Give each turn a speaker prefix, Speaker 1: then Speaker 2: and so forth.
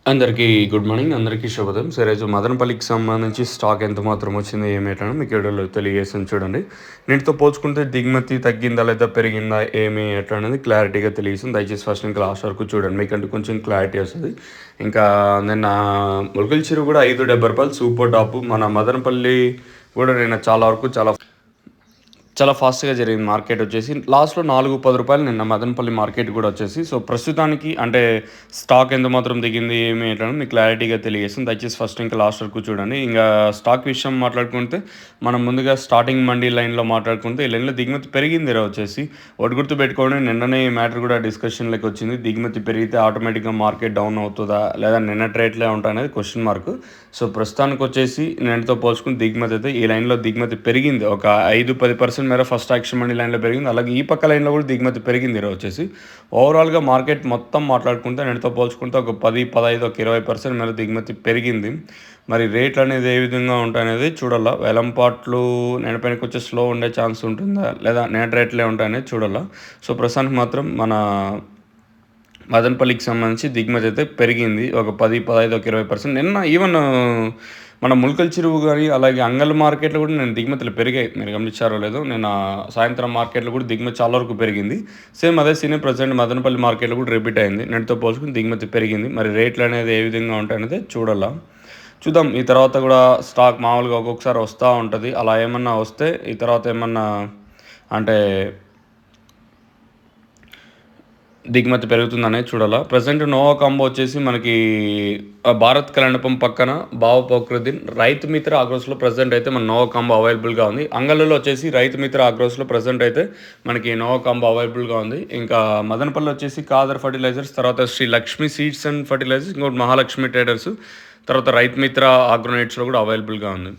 Speaker 1: అందరికీ good morning. అందరికీ శుభోదయం. సో, ఈరోజు మదనపల్లికి సంబంధించి స్టాక్ ఎంత మాత్రం వచ్చింది, ఏమి ఎట్లా మీకు వీడియోలో తెలియజేసాను చూడండి. నేటితో పోల్చుకుంటే దిగుమతి తగ్గిందా లేదా పెరిగిందా, ఏమి ఎట్లా అనేది క్లారిటీగా తెలియజేస్తుంది. దయచేసి ఫస్ట్ ఇంకా లాస్ట్ వరకు చూడండి, మీకంటే కొంచెం క్లారిటీ వస్తుంది. ఇంకా నిన్న మొలకల చెరువు కూడా ₹5.70 సూపర్ టాప్. మన మదనపల్లి కూడా నిన్న చాలా వరకు చాలా ఫాస్ట్‌గా జరిగింది మార్కెట్ వచ్చేసి. లాస్ట్‌లో ₹4.10 నిన్న మదనపల్లి మార్కెట్ కూడా వచ్చేసి. సో, ప్రస్తుతానికి అంటే స్టాక్ ఎంత మాత్రం దిగింది, ఏమి ఎట్లా మీకు క్లారిటీగా తెలియజేస్తుంది. దయచేసి ఫస్ట్ ఇంకా లాస్ట్ వరకు చూడండి. ఇంగా స్టాక్ విషయం మాట్లాడుకుంటే మనం ముందుగా స్టార్టింగ్ మండీ లైన్‌లో మాట్లాడుకుంటే ఈ లైన్‌లో దిగుమతి పెరిగింది వచ్చేసి. ఒకటి గుర్తుపెట్టుకోండి, నిన్ననే ఈ మ్యాటర్ కూడా డిస్కషన్‌లోకి వచ్చింది. దిగుమతి పెరిగితే ఆటోమేటిక్‌గా మార్కెట్ డౌన్ అవుతదా లేదా నిన్నటి రేట్లే ఉంటాయి అనేది క్వెషన్ మార్క్. సో, ప్రస్తుతానికి వచ్చేసి నిన్నటితో పోల్చుకుంటే దిగుమతి అయితే ఈ లైన్‌లో దిగుమతి పెరిగింది. ఒక 5-10% మేర ఫస్ట్ యాక్షన్ మండీ లైన్‌లో పెరిగింది. అలాగే ఈ పక్క లైన్‌లో కూడా దిగుమతి పెరిగింది వచ్చేసి. ఓవరాల్‌గా మార్కెట్ మొత్తం మాట్లాడుకుంటే నిన్నటితో పోల్చుకుంటే ఒక 10, 15, ఒక 20% మేర దిగుమతి పెరిగింది. మరి రేట్లు అనేది ఏ విధంగా ఉంటాయనేది చూడాలా. వేలంపాట్లు నిన్నపైనకి వచ్చి స్లో ఉండే ఛాన్స్ ఉంటుందా లేదా నిన్నటి రేట్లే ఉంటాయనేది చూడాలా. సో, ప్రస్తుతానికి మాత్రం మన మదనపల్లికి సంబంధించి దిగుమతి అయితే పెరిగింది. ఒక 10, 15, ఒక 20%. నిన్న ఈవెన్ మన ములకల చెరువు గాని, అలాగే అంగళ్ళ మార్కెట్‌లో కూడా నిన్న దిగుమతులు పెరిగాయి. మీరు గమనించారో లేదో. నిన్న సాయంత్రం మార్కెట్‌లో కూడా దిగుమతి చాలా వరకు పెరిగింది. సేమ్ అదే సీనే ప్రెజెంట్ మదనపల్లి మార్కెట్‌లో కూడా రిపీట్ అయింది. నిన్నటితో పోల్చుకుని దిగుమతి పెరిగింది. మరి రేట్లు అనేది ఏ విధంగా ఉంటాయనేది చూడాలా. చూద్దాం. ఈ తర్వాత కూడా స్టాక్ మామూలుగా ఒక్కొక్కసారి వస్తూ ఉంటది. అలా ఏమన్నా వస్తే ఈ తర్వాత ఏమన్నా అంటే దిగుమతి పెరుగుతుందనేది చూడాలా. ప్రెజెంట్ నోవా కాంబో వచ్చేసి మనకి భారత్ కళ్యాణపురం పక్కన భావ ఫక్రుద్దీన్ రైతు మిత్ర ఆగ్రోస్‌లో ప్రెజెంట్ అయితే మన నోవా కాంబో అవైలబుల్‌గా ఉంది. అంగళ్ళలో వచ్చేసి రైతు మిత్ర ఆగ్రోస్‌లో ప్రెజెంట్ అయితే మనకి నోవా కాంబో అవైలబుల్‌గా ఉంది. ఇంకా మదనపల్లి వచ్చేసి కాదర్ ఫర్టిలైజర్స్, తర్వాత Sri Lakshmi seeds and fertilisers, ఇంకోటి మహాలక్ష్మి ట్రేడర్స్, తర్వాత రైతు మిత్ర ఆగ్రోనైట్స్‌లో కూడా అవైలబుల్‌గా ఉంది.